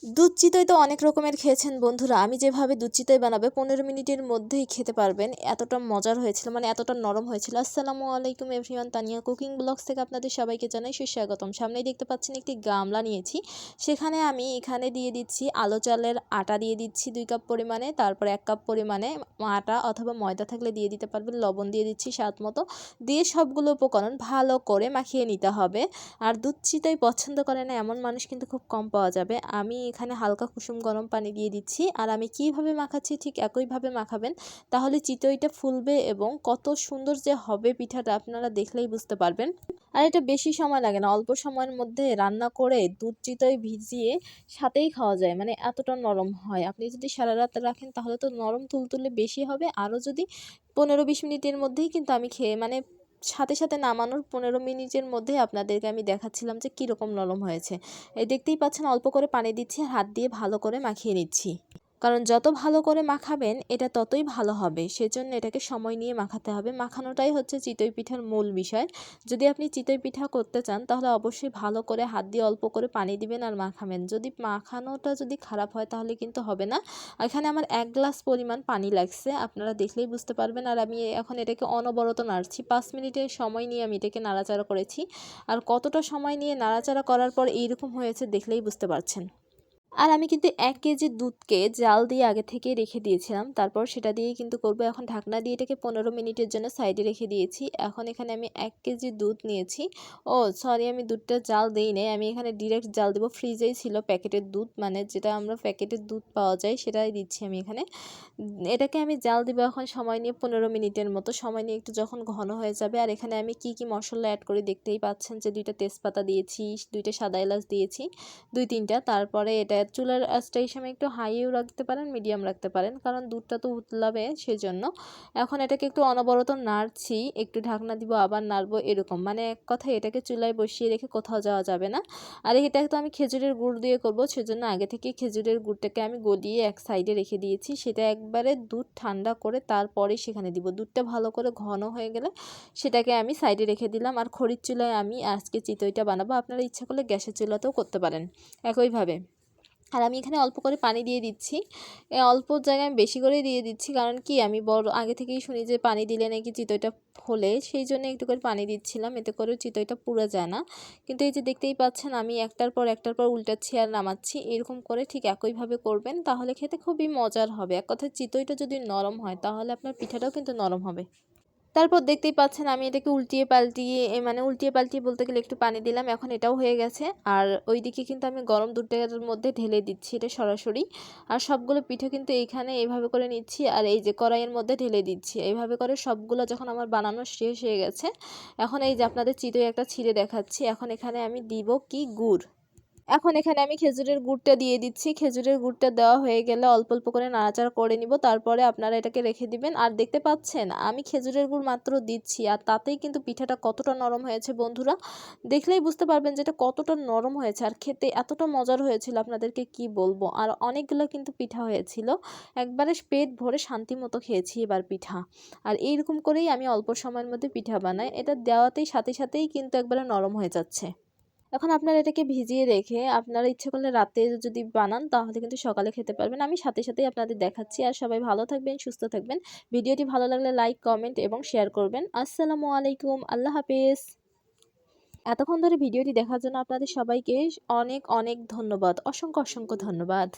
দুধ চিতই তো অনেক রকমের খেয়েছেন বন্ধুরা। আমি যেভাবে দুধ চিতই বানাবে 15 মিনিটের মধ্যেই খেতে পারবেন, এতটা মজার হয়েছিল, মানে এতটা নরম হয়েছিল। আসসালামু আলাইকুম এভরিওয়ান, তানিয়া কুকিং ব্লগস থেকে আপনাদের সবাইকে জানাই সুস্বাগতম। সামনেই দেখতে পাচ্ছেন একটি গামলা নিয়েছি, সেখানে আমি এখানে দিয়ে দিচ্ছি আলো চালের আটা, দিয়ে দিচ্ছি 2 কাপ পরিমাণে, তারপর 1 কাপ পরিমাণে আটা অথবা ময়দা থাকলে দিয়ে দিতে পারবেন, লবণ দিয়ে দিচ্ছি স্বাদ মতো, দিয়ে সবগুলো উপকরণ ভালো করে মাখিয়ে নিতে হবে। আর দুধ চিতই পছন্দ করে না এমন মানুষ কিন্তু খুব কম পাওয়া যাবে। আমি এখানে হালকা কুসুম গরম পানি দিয়ে দিচ্ছি, আর আমি কিভাবে মাখাচ্ছি ঠিক একইভাবে মাখাবেন, তাহলে চিতইটা ফুলবে এবং কত সুন্দর যে হবে পিঠাটা আপনারা দেখলেই বুঝতে পারবেন। আর এটা বেশি সময় লাগে না, অল্প সময়ের মধ্যে রান্না করে দুধ চিতই ভিজিয়ে সাথেই খাওয়া যায়, মানে এতটা নরম হয়। আপনি যদি সারা রাত রাখেন তাহলে তো নরম তুলতুলে বেশি হবে, আরও যদি 15-20 মিনিটের মধ্যেই কিন্তু আমি খেয়ে মানে সাথে সাথে নামানোর 15 মিনিটের মধ্যে আপনাদেরকে আমি দেখাচ্ছিলাম যে কীরকম নরম হয়েছে। এই দেখতেই পাচ্ছেন অল্প করে পানি দিচ্ছি, আর হাত দিয়ে ভালো করে মাখিয়ে নিচ্ছি, কারণ যত ভালো করে মাখাবেন এটা ততই ভালো হবে, সেজন্য এটাকে সময় নিয়ে মাখাতে হবে। মাখানোটাই হচ্ছে চিতই পিঠার মূল বিষয়। যদি আপনি চিতই পিঠা করতে চান তাহলে অবশ্যই ভালো করে হাত দিয়ে অল্প করে পানি দিবেন আর মাখাবেন। যদি মাখানোটা যদি খারাপ হয় তাহলে কিন্তু হবে না। এখানে আমার 1 গ্লাস পরিমাণ পানি লাগছে, আপনারা দেখলেই বুঝতে পারবেন। আর আমি এখন এটাকে অনবরত নাড়ছি, 5 মিনিটের সময় নিয়ে আমি এটাকে নাড়াচাড়া করেছি। আর কতটা সময় নিয়ে নাড়াচাড়া করার পর এইরকম হয়েছে দেখলেই বুঝতে পারছেন। আর আমি কিন্তু 1 কেজি দুধকে জাল দিয়ে আগে থেকেই রেখে দিয়েছিলাম, তারপর সেটা দিয়েই কিন্তু করব। এখন ঢাকনা দিয়ে এটাকে 15 মিনিটের জন্য সাইডে রেখে দিয়েছি। এখন এখানে আমি 1 কেজি দুধ নিয়েছি। ও সরি, আমি দুধটা জাল দিই নাই, আমি এখানে ডিরেক্ট জাল দেবো। ফ্রিজেই ছিল প্যাকেটের দুধ, মানে যেটা আমরা প্যাকেটের দুধ পাওয়া যায় সেটাই দিচ্ছি আমি এখানে। এটাকে আমি জাল দিব এখন সময় নিয়ে 15 মিনিটের মতো সময় নিয়ে, একটু যখন ঘন হয়ে যাবে। আর এখানে আমি কি মশলা অ্যাড করি দেখতেই পাচ্ছেন, যে 2টা তেজপাতা দিয়েছি, 2টা সাদা এলাচ দিয়েছি, 2-3টা। তারপরে এটা চুলার আঁচটা এই সময় একটু হাইও রাখতে পারেন, মিডিয়াম রাখতে পারেন, কারণ দুধটা তো উতলাবে সেজন্য। এখন এটাকে একটু অনবরত নাড়ছি, একটু ঢাকনা দিব আবার নাড়বো, এরকম মানে এক কথায় এটাকে চুলায় বসিয়ে রেখে কোথাও যাওয়া যাবে না। আর এটা তো আমি খেজুরের গুড় দিয়ে করব, সেজন্য আগে থেকে খেজুরের গুড়টাকে আমি গলিয়ে এক সাইডে রেখে দিয়েছি। সেটা একবারে দুধ ঠান্ডা করে তারপরে সেখানে দিব। দুধটা ভালো করে ঘন হয়ে গেলে সেটাকে আমি সাইডে রেখে দিলাম। আর খড়ির চুলায় আমি আজকে চিতইটা বানাবো, আপনারা ইচ্ছা করলে গ্যাসের চুলাতেও করতে পারেন একইভাবে। আর আমি এখানে অল্প করে পানি দিয়ে দিচ্ছি, অল্প জায়গায় আমি বেশি করেই দিয়ে দিচ্ছি, কারণ কি আমি আগে থেকেই শুনি যে পানি দিলে নাকি চিতইটা ফোলে, সেই জন্য একটু করে পানি দিচ্ছিলাম, এতে করে চিতইটা পুড়ে যায় না। কিন্তু এই যে দেখতেই পাচ্ছেন আমি একটার পর উল্টাচ্ছি আর নামাচ্ছি, এরকম করে ঠিক একইভাবে করবেন, তাহলে খেতে খুবই মজার হবে। এক কথায় চিতইটা যদি নরম হয় তাহলে আপনার পিঠাটাও কিন্তু নরম হবে। তারপর দেখতেই পাচ্ছেন আমি এটাকে উল্টিয়ে পাল্টিয়ে বলতে গেলে একটু পানি দিলাম, এখন এটাও হয়ে গেছে। আর ওইদিকে কিন্তু আমি গরম দুধটার মধ্যে ঢেলে দিচ্ছি এটা সরাসরি। আর সবগুলো পিঠে কিন্তু এইখানে এইভাবে করে নিচ্ছি, আর এই যে কড়াইয়ের মধ্যে ঢেলে দিচ্ছি। এইভাবে করে সবগুলো যখন আমার বানানো শেষ হয়ে গেছে, এখন এই যে আপনাদের চিতই একটা ছিঁড়ে দেখাচ্ছি। এখন এখানে আমি দিব কি গুড়। এখন এখানে আমি খেজুরের গুড়টা দিয়ে দিচ্ছি। খেজুরের গুড়টা দেওয়া হয়ে গেলে অল্প অল্প করে নাড়াচাড়া করে নিব, তারপরে আপনারা এটাকে রেখে দিবেন। আর দেখতে পাচ্ছেন আমি খেজুরের গুড় মাত্র দিচ্ছি, আর তাতেই কিন্তু পিঠাটা কতটা নরম হয়েছে বন্ধুরা, দেখলেই বুঝতে পারবেন যে এটা কতটা নরম হয়েছে। আর খেতে এতটা মজার হয়েছিল আপনাদেরকে কি বলবো। আর অনেকগুলো কিন্তু পিঠা হয়েছিল, একবারে পেট ভরে শান্তি মতো খেয়েছি এবার পিঠা। আর এইরকম করেই আমি অল্প সময়ের মধ্যে পিঠা বানাই, এটা দেওয়াতেই সাথে সাথেই কিন্তু একবারে নরম হয়ে যাচ্ছে। এখন আপনারা এটাকে ভিজিয়ে রেখে আপনারা ইচ্ছে করলে রাতে যদি বানান তাহলে কিন্তু সকালে খেতে পারবেন। আমি সাথে সাথেই আপনাদের দেখাচ্ছি। আর সবাই ভালো থাকবেন, সুস্থ থাকবেন। ভিডিওটি ভালো লাগলে লাইক, কমেন্ট এবং শেয়ার করবেন। আসসালামু আলাইকুম, আল্লাহ হাফেজ। এতক্ষণ ধরে ভিডিওটি দেখার জন্য আপনাদের সবাইকে অনেক অনেক ধন্যবাদ, অসংখ্য অসংখ্য ধন্যবাদ।